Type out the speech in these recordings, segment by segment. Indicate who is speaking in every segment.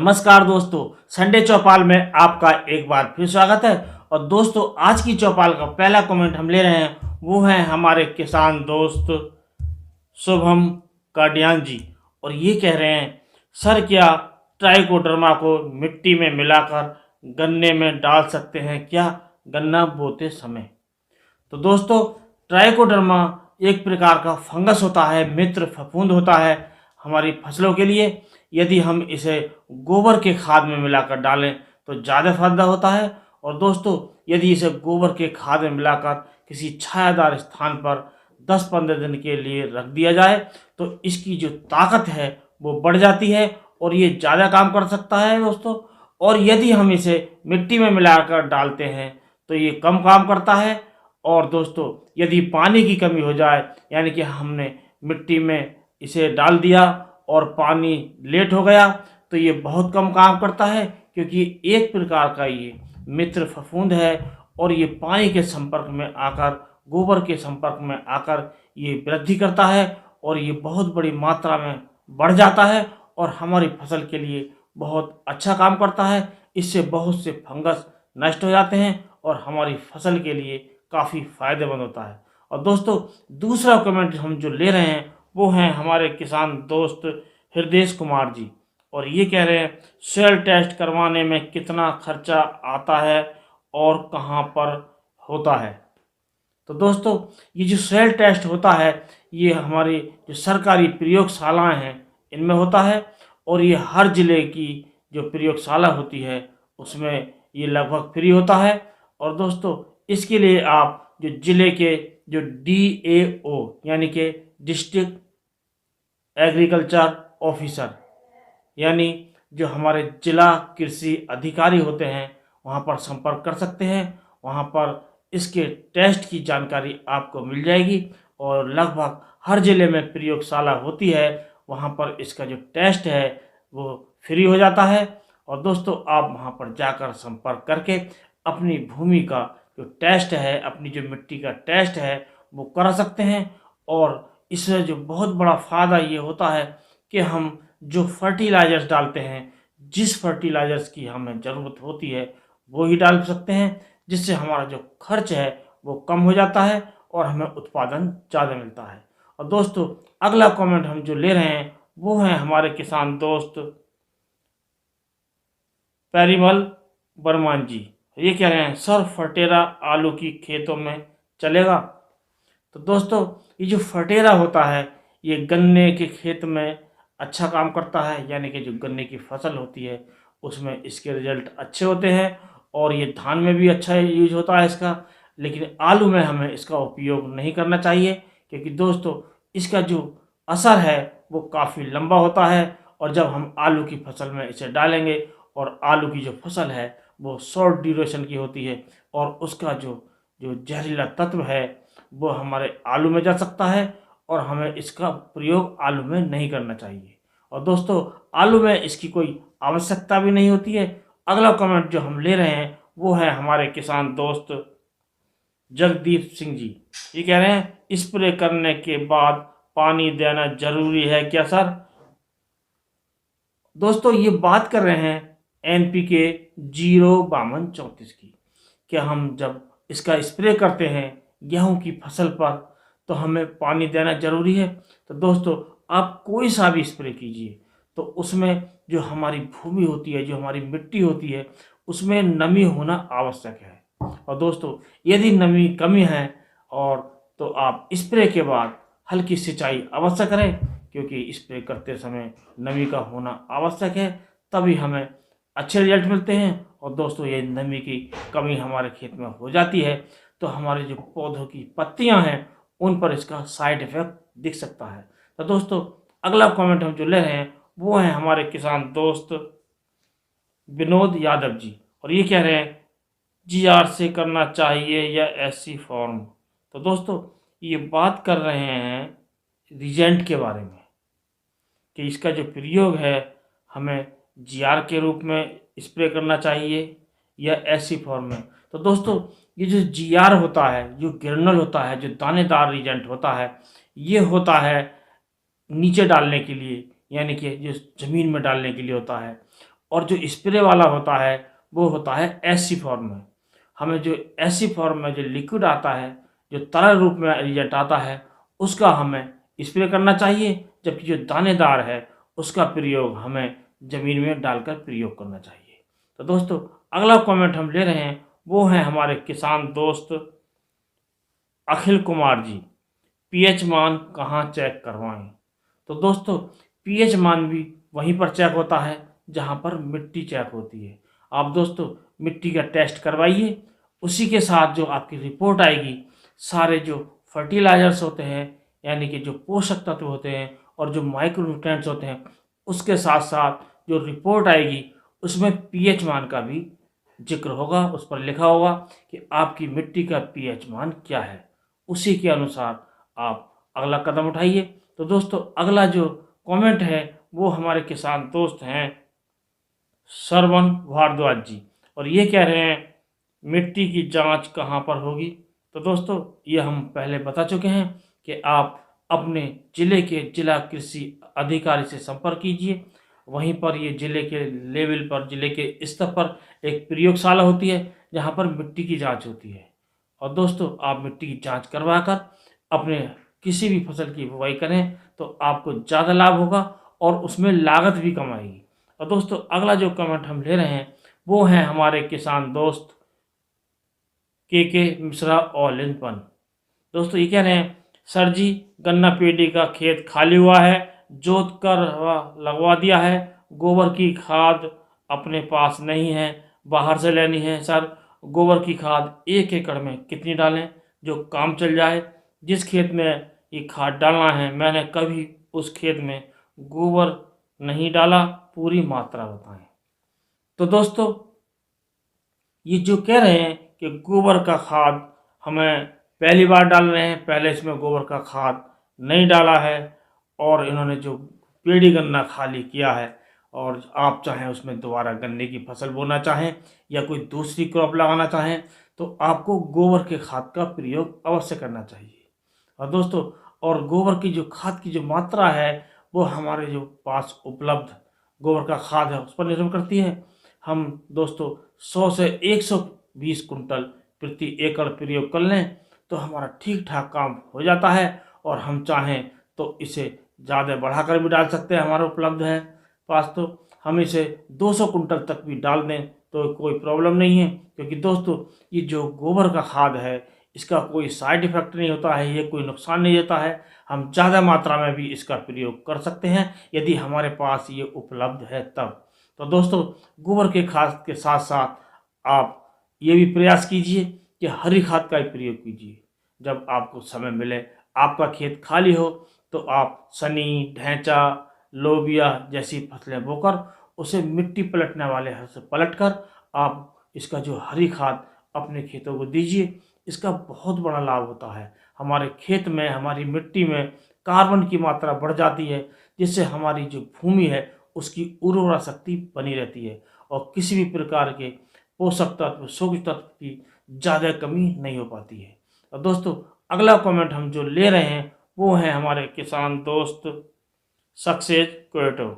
Speaker 1: नमस्कार दोस्तों, संडे चौपाल में आपका एक बार फिर स्वागत है। और दोस्तों, आज की चौपाल का पहला कमेंट हम ले रहे हैं, वो है हमारे किसान दोस्त शुभम काडियान जी। और ये कह रहे हैं, सर क्या ट्राइकोडर्मा को मिट्टी में मिलाकर गन्ने में डाल सकते हैं क्या गन्ना बोते समय? तो दोस्तों, ट्राइकोडर्मा एक प्रकार का फंगस होता है, मित्र फफूंद होता है हमारी फसलों के लिए। यदि हम इसे गोबर के खाद में मिलाकर डालें तो ज़्यादा फायदा होता है। और दोस्तों, यदि इसे गोबर के खाद में मिलाकर किसी छायादार स्थान पर 10-15 दिन के लिए रख दिया जाए तो इसकी जो ताकत है वो बढ़ जाती है और ये ज़्यादा काम कर सकता है दोस्तों। और यदि हम इसे मिट्टी में मिलाकर डालते हैं तो ये कम काम करता है। और दोस्तों, यदि पानी की कमी हो जाए, यानी कि हमने मिट्टी में इसे डाल दिया और पानी लेट हो गया, तो ये बहुत कम काम करता है, क्योंकि एक प्रकार का ये मित्र फफूंद है और ये पानी के संपर्क में आकर, गोबर के संपर्क में आकर ये वृद्धि करता है और ये बहुत बड़ी मात्रा में बढ़ जाता है और हमारी फसल के लिए बहुत अच्छा काम करता है। इससे बहुत से फंगस नष्ट हो जाते हैं और हमारी फसल के लिए काफ़ी फायदेमंद होता है। और दोस्तों, दूसरा कमेंट हम जो ले रहे हैं वो हैं हमारे किसान दोस्त हृदय कुमार जी। और ये कह रहे हैं, सॉइल टेस्ट करवाने में कितना खर्चा आता है और कहाँ पर होता है? तो दोस्तों, ये जो सॉइल टेस्ट होता है ये हमारी जो सरकारी प्रयोगशालाएं हैं इनमें होता है और ये हर ज़िले की जो प्रयोगशाला होती है उसमें ये लगभग फ्री होता है। और दोस्तों, इसके लिए आप जो ज़िले के जो DAO यानी कि डिस्ट्रिक्ट एग्रीकल्चर ऑफिसर, यानी जो हमारे जिला कृषि अधिकारी होते हैं, वहाँ पर संपर्क कर सकते हैं। वहाँ पर इसके टेस्ट की जानकारी आपको मिल जाएगी और लगभग हर ज़िले में प्रयोगशाला होती है, वहाँ पर इसका जो टेस्ट है वो फ्री हो जाता है। और दोस्तों, आप वहाँ पर जाकर संपर्क करके अपनी भूमि का जो टेस्ट है, अपनी जो मिट्टी का टेस्ट है वो करा सकते हैं। और इससे जो बहुत बड़ा फ़ायदा ये होता है कि हम जो फर्टिलाइज़र्स डालते हैं, जिस फर्टिलाइज़र्स की हमें ज़रूरत होती है वो ही डाल सकते हैं, जिससे हमारा जो खर्च है वो कम हो जाता है और हमें उत्पादन ज़्यादा मिलता है। और दोस्तों, अगला कमेंट हम जो ले रहे हैं वो हैं हमारे किसान दोस्त पेरीमल बर्मान जी। ये कह रहे हैं, सर फटेरा आलू की खेतों में चलेगा? तो दोस्तों, ये जो फटेरा होता है ये गन्ने के खेत में अच्छा काम करता है, यानी कि जो गन्ने की फसल होती है उसमें इसके रिजल्ट अच्छे होते हैं। और ये धान में भी अच्छा यूज होता है इसका, लेकिन आलू में हमें इसका उपयोग नहीं करना चाहिए, क्योंकि दोस्तों इसका जो असर है वो काफ़ी लंबा होता है। और जब हम आलू की फसल में इसे डालेंगे, और आलू की जो फसल है वो शॉर्ट ड्यूरेशन की होती है और उसका जो जो जहरीला तत्व है वो हमारे आलू में जा सकता है और हमें इसका प्रयोग आलू में नहीं करना चाहिए। और दोस्तों, आलू में इसकी कोई आवश्यकता भी नहीं होती है। अगला कमेंट जो हम ले रहे हैं वो है हमारे किसान दोस्त जगदीप सिंह जी। ये कह रहे हैं, स्प्रे करने के बाद पानी देना जरूरी है क्या सर? दोस्तों, ये बात कर रहे हैं NPK 05234 की। क्या हम जब इसका स्प्रे करते हैं गेहूं की फसल पर तो हमें पानी देना ज़रूरी है? तो दोस्तों, आप कोई सा भी स्प्रे कीजिए तो उसमें जो हमारी भूमि होती है, जो हमारी मिट्टी होती है, उसमें नमी होना आवश्यक है। और दोस्तों, यदि नमी कमी है और तो आप स्प्रे के बाद हल्की सिंचाई अवश्य करें, क्योंकि स्प्रे करते समय नमी का होना आवश्यक है, तभी हमें अच्छे रिजल्ट मिलते हैं। और दोस्तों, ये नमी की कमी हमारे खेत में हो जाती है तो हमारे जो पौधों की पत्तियां हैं उन पर इसका साइड इफेक्ट दिख सकता है। तो दोस्तों, अगला कमेंट हम जो ले रहे हैं वो हैं हमारे किसान दोस्त विनोद यादव जी। और ये कह रहे हैं, GR से करना चाहिए या SC फॉर्म? तो दोस्तों, ये बात कर रहे हैं रिजेंट के बारे में कि इसका जो प्रयोग है हमें GR के रूप में स्प्रे करना चाहिए या SC फॉर्म में। तो दोस्तों, ये जो GR होता है, जो ग्रेनुल होता है, जो दानेदार रिजेंट होता है, ये होता है नीचे डालने के लिए, यानी कि जो ज़मीन में डालने के लिए होता है। और जो स्प्रे वाला होता है वो होता है एससी फॉर्म में। हमें जो एससी फॉर्म में जो लिक्विड आता है, जो तरल रूप में रिजल्ट आता है, उसका हमें स्प्रे करना चाहिए, जबकि जो दानेदार है उसका प्रयोग हमें ज़मीन में डालकर प्रयोग करना चाहिए। तो दोस्तों अगला कमेंट हम ले रहे हैं, वो है हमारे किसान दोस्त अखिल कुमार जी। पीएच मान कहाँ चेक करवाएं? तो दोस्तों पीएच मान भी वहीं पर चेक होता है जहाँ पर मिट्टी चेक होती है। आप दोस्तों मिट्टी का टेस्ट करवाइए, उसी के साथ जो आपकी रिपोर्ट आएगी, सारे जो फर्टिलाइजर्स होते हैं यानी कि जो पोषक तत्व होते हैं और जो माइक्रोन्यूट्रिएंट्स होते हैं, उसके साथ साथ जो रिपोर्ट आएगी उसमें पीएच मान का भी जिक्र होगा, उस पर लिखा होगा कि आपकी मिट्टी का पीएच मान क्या है। उसी के अनुसार आप अगला कदम उठाइए। तो दोस्तों अगला जो कमेंट है वो हमारे किसान दोस्त हैं श्रवण भारद्वाज जी, और ये कह रहे हैं मिट्टी की जांच कहाँ पर होगी? तो दोस्तों ये हम पहले बता चुके हैं कि आप अपने ज़िले के जिला कृषि अधिकारी से संपर्क कीजिए। वहीं पर ये ज़िले के लेवल पर, ज़िले के स्तर पर एक प्रयोगशाला होती है जहाँ पर मिट्टी की जांच होती है। और दोस्तों आप मिट्टी की जांच करवा कर अपने किसी भी फसल की बुवाई करें तो आपको ज़्यादा लाभ होगा और उसमें लागत भी कम आएगी। और दोस्तों अगला जो कमेंट हम ले रहे हैं वो है हमारे किसान दोस्त के मिश्रा और लिनपन। दोस्तों ये कह रहे हैं सर जी गन्ना पेडी का खेत खाली हुआ है, जोत कर लगवा दिया है, गोबर की खाद अपने पास नहीं है, बाहर से लेनी है सर। गोबर की खाद 1 एकड़ में कितनी डालें जो काम चल जाए? जिस खेत में ये खाद डालना है मैंने कभी उस खेत में गोबर नहीं डाला, पूरी मात्रा बताएं। तो दोस्तों ये जो कह रहे हैं कि गोबर का खाद हमें पहली बार डाल रहे हैं, पहले इसमें गोबर का खाद नहीं डाला है और इन्होंने जो पेड़ी गन्ना खाली किया है और आप चाहें उसमें दोबारा गन्ने की फसल बोना चाहें या कोई दूसरी क्रॉप लगाना चाहें तो आपको गोबर के खाद का प्रयोग अवश्य करना चाहिए। और दोस्तों और गोबर की जो खाद की जो मात्रा है वो हमारे जो पास उपलब्ध गोबर का खाद है उस पर निर्भर करती है। हम दोस्तों 100 से 120 कुंटल प्रति एकड़ प्रयोग कर लें तो हमारा ठीक ठाक काम हो जाता है और हम चाहें तो इसे ज़्यादा बढ़ाकर भी डाल सकते हैं, हमारा उपलब्ध है पास। तो हम इसे 200 कुंटल तक भी डाल दें तो कोई प्रॉब्लम नहीं है, क्योंकि दोस्तों ये जो गोबर का खाद है इसका कोई साइड इफ़ेक्ट नहीं होता है, ये कोई नुकसान नहीं देता है। हम ज़्यादा मात्रा में भी इसका प्रयोग कर सकते हैं यदि हमारे पास ये उपलब्ध है तब। तो दोस्तों गोबर के खाद के साथ साथ आप ये भी प्रयास कीजिए कि हरी खाद का भी प्रयोग कीजिए। जब आपको समय मिले, आपका खेत खाली हो, तो आप सनी, ढैंचा, लोबिया जैसी फसलें बोकर उसे मिट्टी पलटने वाले हल से पलट कर आप इसका जो हरी खाद अपने खेतों को दीजिए। इसका बहुत बड़ा लाभ होता है। हमारे खेत में, हमारी मिट्टी में कार्बन की मात्रा बढ़ जाती है, जिससे हमारी जो भूमि है उसकी उर्वरा शक्ति बनी रहती है और किसी भी प्रकार के पोषक तत्व, सूक्ष्म तत्व की ज़्यादा कमी नहीं हो पाती है। और दोस्तों अगला कमेंट हम जो ले रहे हैं वो है हमारे किसान दोस्त सक्सेस क्वेटो।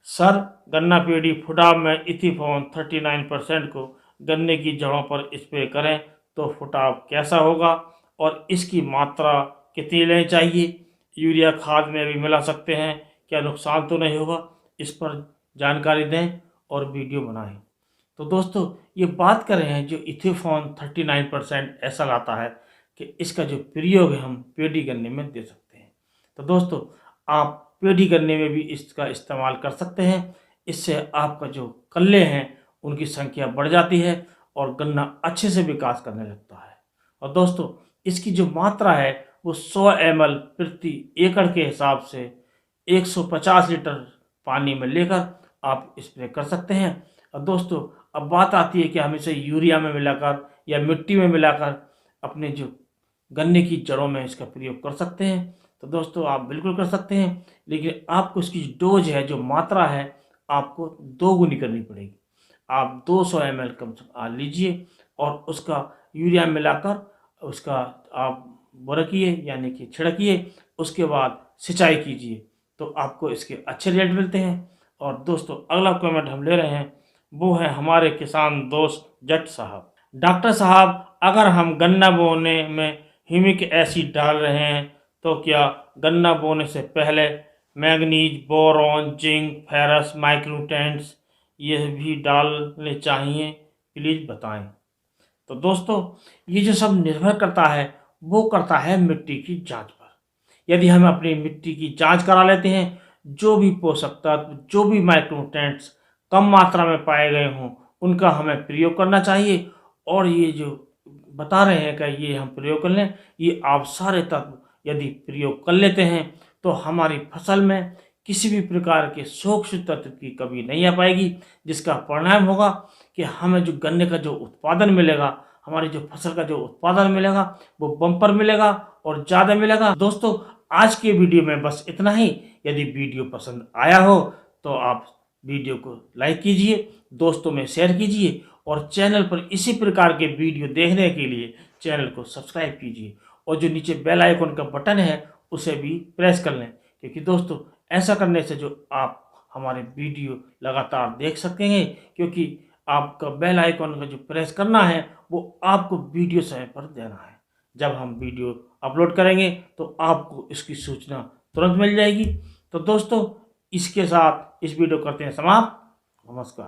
Speaker 1: सर गन्ना पेड़ी फुटाव में इथीफॉन 39% को गन्ने की जड़ों पर स्प्रे करें तो फुटाव कैसा होगा और इसकी मात्रा कितनी लेनी चाहिए? यूरिया खाद में भी मिला सकते हैं, क्या नुकसान तो नहीं होगा? इस पर जानकारी दें और वीडियो बनाएं। तो दोस्तों ये बात कर रहे हैं जो इथीफॉन 39% ऐसा लाता है कि इसका जो प्रयोग है हम पेडी गन्ने में दे सकते हैं। तो दोस्तों आप पेडी गन्ने में भी इसका इस्तेमाल कर सकते हैं। इससे आपका जो कल्ले हैं उनकी संख्या बढ़ जाती है और गन्ना अच्छे से विकास करने लगता है। और दोस्तों इसकी जो मात्रा है वो 100 ml प्रति एकड़ के हिसाब से 150 लीटर पानी में लेकर आप स्प्रे कर सकते हैं। और दोस्तों अब बात आती है कि हम इसे यूरिया में मिलाकर या मिट्टी में मिलाकर अपने जो गन्ने की जड़ों में इसका प्रयोग कर सकते हैं। तो दोस्तों आप बिल्कुल कर सकते हैं, लेकिन आपको इसकी डोज है, जो मात्रा है, आपको 2 गुनी करनी पड़ेगी। आप 200 ml कम से कम लीजिए और उसका यूरिया मिलाकर उसका आप बरकिए यानी कि छिड़किए, उसके बाद सिंचाई कीजिए तो आपको इसके अच्छे रिजल्ट मिलते हैं। और दोस्तों अगला कमेंट हम ले रहे हैं, वो है हमारे किसान दोस्त जट साहब। डॉक्टर साहब, अगर हम गन्ना बोने में ह्यूमिक एसिड डाल रहे हैं तो क्या गन्ना बोने से पहले manganese, boron, zinc, ferrous, micronutrients ये भी डालने चाहिए? प्लीज़ बताएं। तो दोस्तों ये जो सब निर्भर करता है वो करता है मिट्टी की जांच पर। यदि हम अपनी मिट्टी की जांच करा लेते हैं, जो भी पोषक तत्व, जो भी माइक्रोन्यूट्रिएंट्स कम मात्रा में पाए गए हों उनका हमें प्रयोग करना चाहिए। और ये जो बता रहे हैं कि ये हम प्रयोग कर लें, ये आप सारे तत्व यदि प्रयोग कर लेते हैं तो हमारी फसल में किसी भी प्रकार के सूक्ष्म तत्व की कमी नहीं आ पाएगी, जिसका परिणाम होगा कि हमें जो गन्ने का जो उत्पादन मिलेगा, हमारी जो फसल का जो उत्पादन मिलेगा वो बम्पर मिलेगा और ज़्यादा मिलेगा। दोस्तों आज के वीडियो में बस इतना ही। यदि वीडियो पसंद आया हो तो आप वीडियो को लाइक कीजिए, दोस्तों में शेयर कीजिए और चैनल पर इसी प्रकार के वीडियो देखने के लिए चैनल को सब्सक्राइब कीजिए और जो नीचे बेल आइकन का बटन है उसे भी प्रेस कर लें, क्योंकि दोस्तों ऐसा करने से जो आप हमारे वीडियो लगातार देख सकेंगे, क्योंकि आपका बेल आइकन का जो प्रेस करना है वो आपको वीडियो समय पर देना है। जब हम वीडियो अपलोड करेंगे तो आपको इसकी सूचना तुरंत मिल जाएगी। तो दोस्तों इसके साथ इस वीडियो करते हैं समाप्त। नमस्कार।